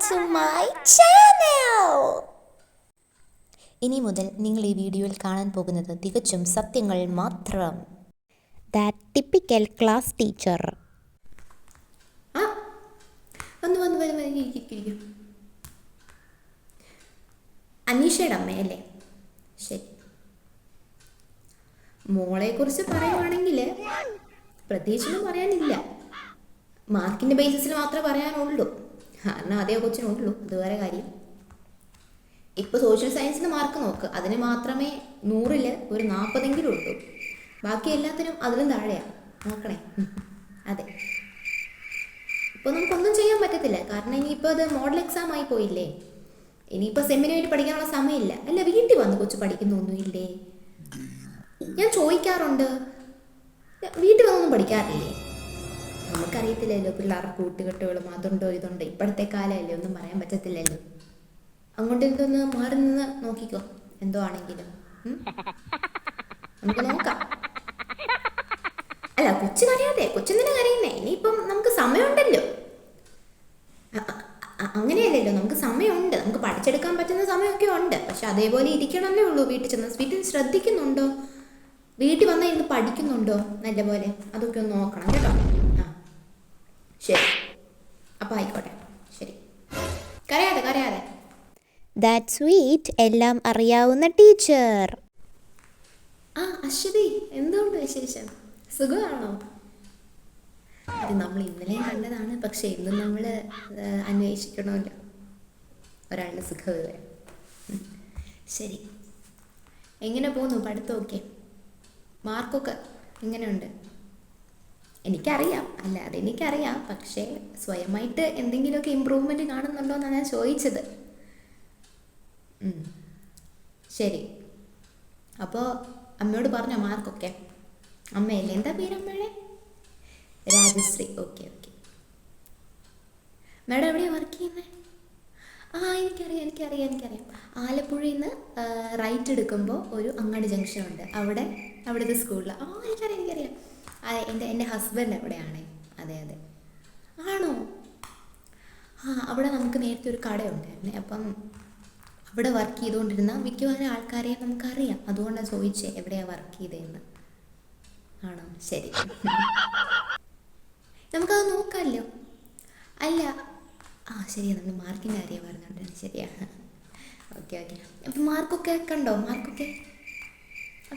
to my channel. ഇനി മുതൽ നിങ്ങൾ ഈ വീഡിയോയിൽ കാണാൻ പോകുന്നത് തികച്ചും സത്യങ്ങൾ മാത്രം. That typical class teacher. അനീഷയുടെ അമ്മയല്ലേ? ശരി. മോളെക്കുറിച്ച് പറയുവാണെങ്കിൽ പ്രത്യേകിച്ചൊന്നും പറയാനില്ല. മാർക്കിൻ്റെ ബേസിസിൽ മാത്രമേ പറയാനുള്ളൂ. കാരണം അതേ കൊച്ചിനുള്ളൂ. അതുവരെ കാര്യം. ഇപ്പോൾ സോഷ്യൽ സയൻസിന് മാർക്ക് നോക്ക്, അതിന് മാത്രമേ 100ൽ ഒരു 40 ഉള്ളൂ. ബാക്കി എല്ലാത്തിനും അതിലും താഴെയാണ്. നോക്കണേ. അതെ, ഇപ്പോൾ നമുക്കൊന്നും ചെയ്യാൻ പറ്റത്തില്ല. കാരണം ഇനിയിപ്പോൾ അത് മോഡൽ എക്സാം ആയി പോയില്ലേ. ഇനിയിപ്പോൾ സെമ്മിന് വേണ്ടി പഠിക്കാനുള്ള സമയമില്ല. അല്ല, വീട്ടിൽ വന്ന് കൊച്ചു പഠിക്കുന്നൊന്നുമില്ലേ? ഞാൻ ചോദിക്കാറുണ്ട്, വീട്ടിൽ വന്നൊന്നും പഠിക്കാറില്ലേ? നമുക്കറിയത്തില്ലല്ലോ പിള്ളേരുടെ കൂട്ടുകെട്ടുകളും അതുണ്ടോ ഇതുണ്ടോ. ഇപ്പോഴത്തെ കാലമല്ലേ, ഒന്നും പറയാൻ പറ്റത്തില്ലല്ലോ. അങ്ങോട്ട് ഇതൊന്ന് മാറി നിന്ന് നോക്കിക്കോ, എന്തോ ആണെങ്കിലും നമുക്ക് നോക്കാം. അല്ല, കൊച്ചു കരയാതെ, കൊച്ചെന്തിനാ കരയുന്നേ? ഇനിയിപ്പം നമുക്ക് സമയമുണ്ടല്ലോ. അങ്ങനെയല്ലല്ലോ, നമുക്ക് സമയമുണ്ട്, നമുക്ക് പഠിച്ചെടുക്കാൻ പറ്റുന്ന സമയമൊക്കെ ഉണ്ട്. പക്ഷെ അതേപോലെ ഇരിക്കണമെന്നേ ഉള്ളൂ. വീട്ടിൽ ശ്രദ്ധിക്കുന്നുണ്ടോ? വീട്ടിൽ വന്നാൽ ഇന്ന് പഠിക്കുന്നുണ്ടോ നല്ലപോലെ? അതൊക്കെ ഒന്ന് നോക്കണം കേട്ടോ. ശരി, അപ്പം ആയിക്കോട്ടെ. ശരി, കരയാതെ. That sweet എല്ലാം അറിയാവുന്ന ടീച്ചർ. അശ്വതി, എന്തുകൊണ്ട് വിശേഷം? സുഖമാണോ? അത് നമ്മൾ ഇന്നലെയും കണ്ടതാണ്. പക്ഷെ ഇന്നും നമ്മൾ അന്വേഷിക്കണമല്ലോ ഒരാളുടെ സുഖവിവരം. ശരി, എങ്ങനെ പോകുന്നു പഠിത്തമൊക്കെ? മാർക്കൊക്കെ എങ്ങനെയുണ്ട്? എനിക്കറിയാം. പക്ഷേ സ്വയമായിട്ട് എന്തെങ്കിലുമൊക്കെ ഇമ്പ്രൂവ്മെൻറ്റ് കാണുന്നുണ്ടോ എന്നാണ് ഞാൻ ചോദിച്ചത്. ശരി, അപ്പോൾ അമ്മയോട് പറഞ്ഞോ മാർക്കൊക്കെ? അമ്മയല്ലേ? എന്താ പേര് അമ്മയുടെ? രാജശ്രീ. ഓക്കെ. മാഡം എവിടെയാണ് വർക്ക് ചെയ്യുന്നത്? എനിക്കറിയാം. ആലപ്പുഴയിൽ നിന്ന് റൈറ്റ് എടുക്കുമ്പോൾ ഒരു അങ്ങാടി ജംഗ്ഷൻ ഉണ്ട്, അവിടുത്തെ സ്കൂളിൽ. എനിക്കറിയാം. എൻ്റെ ഹസ്ബൻഡ് അവിടെയാണ്. അതെ. ആണോ? അവിടെ നമുക്ക് നേരത്തെ ഒരു കടയുണ്ടായിരുന്നേ. അപ്പം അവിടെ വർക്ക് ചെയ്തുകൊണ്ടിരുന്ന മിക്കവാറും ആൾക്കാരെ നമുക്കറിയാം. അതുകൊണ്ടാണ് ചോദിച്ചേ എവിടെയാണ് വർക്ക് ചെയ്തതെന്ന്. ആണോ? ശരി, നമുക്കത് നോക്കാമല്ലോ. അല്ല, ശരി, നമ്മൾ മാർക്കിൻ്റെ കാര്യം പറഞ്ഞോണ്ട്. ശരിയാ. ഓക്കെ. അപ്പം മാർക്കൊക്കെ കണ്ടോ? മാർക്കൊക്കെ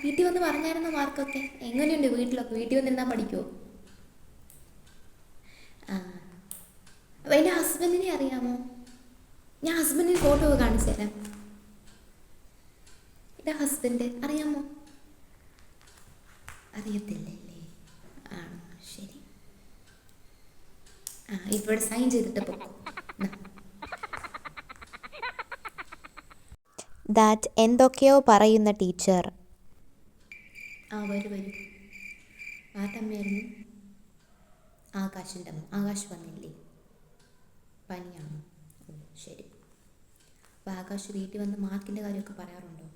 വീട്ടിൽ വന്ന് പറഞ്ഞായിരുന്നോ? മാർക്കൊക്കെ എങ്ങനെയുണ്ട് വീട്ടിലൊക്കെ? വീട്ടിൽ വന്നിരുന്നാൽ പഠിക്കുമോ? അപ്പം എൻ്റെ ഹസ്ബൻഡിനെ അറിയാമോ? ഞാൻ ഹസ്ബൻഡിന് ഫോട്ടോ ഒക്കെ കാണിച്ചു തരാം. എൻ്റെ ഹസ്ബൻഡ് അറിയാമോ? അറിയത്തില്ലല്ലേ? ആണോ? ശരി. ഇപ്പോൾ സൈൻ ചെയ്തിട്ട് പോകും. ദാറ്റ് എന്തൊക്കെയോ പറയുന്ന ടീച്ചർ. വരൂ. ആട്ടമ്മയായിരുന്നു? ആകാശിൻ്റെ അമ്മ. ആകാശ് വന്നില്ലേ? പനിയാണോ? ശരി. അപ്പോൾ ആകാശ് വീട്ടിൽ വന്ന് മാർക്കിൻ്റെ കാര്യമൊക്കെ പറയാറുണ്ടോ?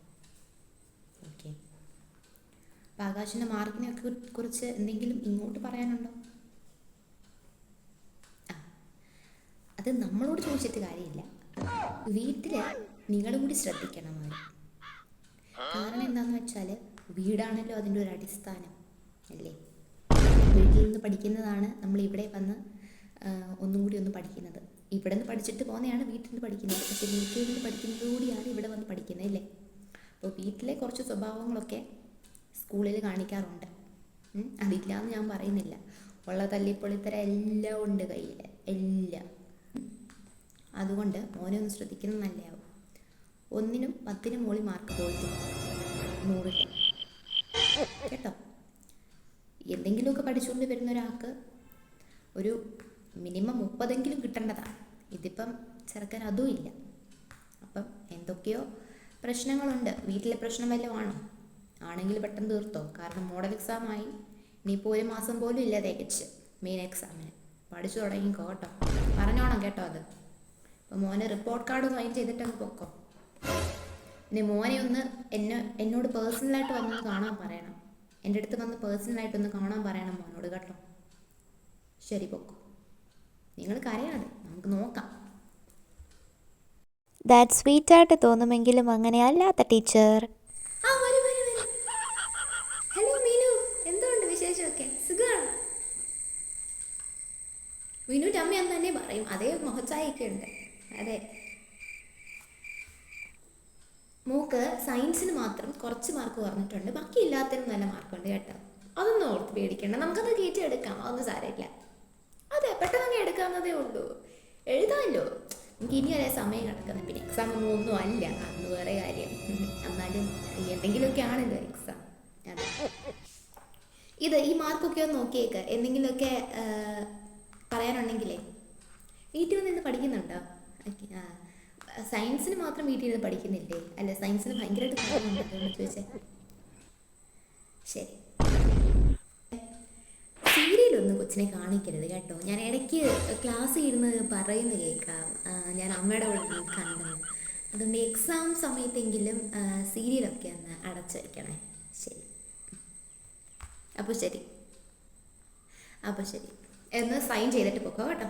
ഓക്കെ. അപ്പോൾ ആകാശിൻ്റെ മാർക്കിനെയൊക്കെ കുറിച്ച് എന്തെങ്കിലും ഇങ്ങോട്ട് പറയാനുണ്ടോ? അത് നമ്മളോട് ചോദിച്ചിട്ട് കാര്യമില്ല. വീട്ടിൽ നിങ്ങളും കൂടി ശ്രദ്ധിക്കണം അവർ. കാരണം എന്താണെന്ന് വെച്ചാൽ വീടാണല്ലോ അതിൻ്റെ ഒരു അടിസ്ഥാനം അല്ലേ? വീട്ടിൽ നിന്ന് പഠിക്കുന്നതാണ് നമ്മൾ ഇവിടെ വന്ന് ഒന്നും കൂടി ഒന്ന് പഠിക്കുന്നത്. ഇവിടെ നിന്ന് പഠിച്ചിട്ട് പോകുന്നതാണ് വീട്ടിൽ നിന്ന് പഠിക്കുന്നത്. പക്ഷേ വീട്ടിൽ നിന്ന് പഠിക്കുന്നത് കൂടിയാണ് ഇവിടെ വന്ന് പഠിക്കുന്നത് അല്ലേ? അപ്പോൾ വീട്ടിലെ കുറച്ച് സ്വഭാവങ്ങളൊക്കെ സ്കൂളിൽ കാണിക്കാറുണ്ട്. അതില്ലാന്ന് ഞാൻ പറയുന്നില്ല. ഉള്ള തല്ലിപ്പൊളിത്തര എല്ലാം ഉണ്ട് കയ്യിൽ, എല്ലാം. അതുകൊണ്ട് മോനെ ഒന്ന് ശ്രദ്ധിക്കുന്നത് നല്ലതാവും. 1നും 10നും മുകളിൽ മാർക്ക് പോയിട്ട് 100 കേട്ടോ. എന്തെങ്കിലുമൊക്കെ പഠിച്ചുകൊണ്ട് വരുന്ന ഒരാൾക്ക് ഒരു മിനിമം 30 കിട്ടേണ്ടതാണ്. ഇതിപ്പം ചെറുക്കൻ അതും ഇല്ല. അപ്പം എന്തൊക്കെയോ പ്രശ്നങ്ങളുണ്ട്. വീട്ടിലെ പ്രശ്നം വല്ലതും ആണോ? ആണെങ്കിൽ പെട്ടെന്ന് തീർത്തോ. കാരണം മോഡൽ എക്സാമായി. ഇനിയിപ്പോൾ 1 മാസം പോലും ഇല്ല തികച്ച് മെയിൻ എക്സാമിന്. പഠിച്ചു തുടങ്ങിക്കോ കേട്ടോ. പറഞ്ഞോണം കേട്ടോ. അത് അപ്പോൾ മോനെ റിപ്പോർട്ട് കാർഡ് സൈൻ ചെയ്തിട്ടങ്ങ് പൊക്കോ. പിന്നെ മോനെ ഒന്ന് എന്നോട് പേഴ്സണലായിട്ട് വന്നൊന്ന് കാണാൻ പറയണം. എൻ്റെ അടുത്ത് വന്ന് പേഴ്സണലായിട്ടൊന്ന് കാണാൻ പറയണം മോനോട് കേട്ടോ. ശരി, പൊക്കോ. നിങ്ങൾ കരയാതെ, നമുക്ക് നോക്കാം. ദാറ്റ് സ്വീറ്റായിട്ട് തോന്നുമെങ്കിലും അങ്ങനെ അല്ലാത്ത ടീച്ചർ. ആ വരൂ വരൂ വരൂ. ഹലോ മീനു, എന്തുകൊണ്ട് വിശേഷമൊക്കെ? സുഖമാണ്. മീനുവിൻ്റെ അമ്മ എന്ന് തന്നെ പറയും, അതേ മുഖച്ചായൊക്കെ ഉണ്ട്. അതെ, മോക്ക് സയൻസിന് മാത്രം കുറച്ച് മാർക്ക് കുറഞ്ഞിട്ടുണ്ട്, ബാക്കി എല്ലാത്തിനും നല്ല മാർക്കുണ്ട് കേട്ടോ. അതൊന്നും ഓർത്ത് പേടിക്കണ്ട, നമുക്കത് കയറ്റി എടുക്കാം, അതൊന്നും സാരമില്ല. അതെ, പെട്ടെന്ന് എടുക്കാവുന്നതേ ഉള്ളൂ. എഴുതാമല്ലോ, എനിക്ക് ഇനി വരെ സമയം കിടക്കുന്നത്. പിന്നെ എക്സാം ഒന്നും അല്ല, അന്ന് വേറെ കാര്യം. എന്നാലും എന്തെങ്കിലുമൊക്കെ ആണല്ലോ എക്സാം. അതെ, ഈ മാർക്കൊക്കെ ഒന്ന് നോക്കിയേക്ക്. എന്തെങ്കിലുമൊക്കെ പറയാനുണ്ടെങ്കിലേ. വീട്ടിൽ വന്നിരുന്ന് പഠിക്കുന്നുണ്ടോ? ഓക്കെ. സയൻസിന് മാത്രം വീട്ടിൽ ഇരുന്ന് പഠിക്കുന്നില്ലേ? അല്ല, സയൻസിന് ഭയങ്കരമായിട്ട് പറയുന്നുണ്ടോ ചോദിച്ചേ. ശരി, സീരിയലൊന്നും കൊച്ചിനെ കാണിക്കരുത് കേട്ടോ. ഞാൻ ഇടയ്ക്ക് ക്ലാസ്സിൽ ഇരുന്ന് പറയുന്നത് കേൾക്കാം, ഞാൻ അമ്മയുടെ കൂടെ കണ്ടെന്ന്. അതുകൊണ്ട് എക്സാം സമയത്തെങ്കിലും സീരിയലൊക്കെ ഒന്ന് അടച്ചു വയ്ക്കണേ. ശരി, അപ്പോൾ ശരി എന്ന് സൈൻ ചെയ്തിട്ട് പോക്കോ കേട്ടോ.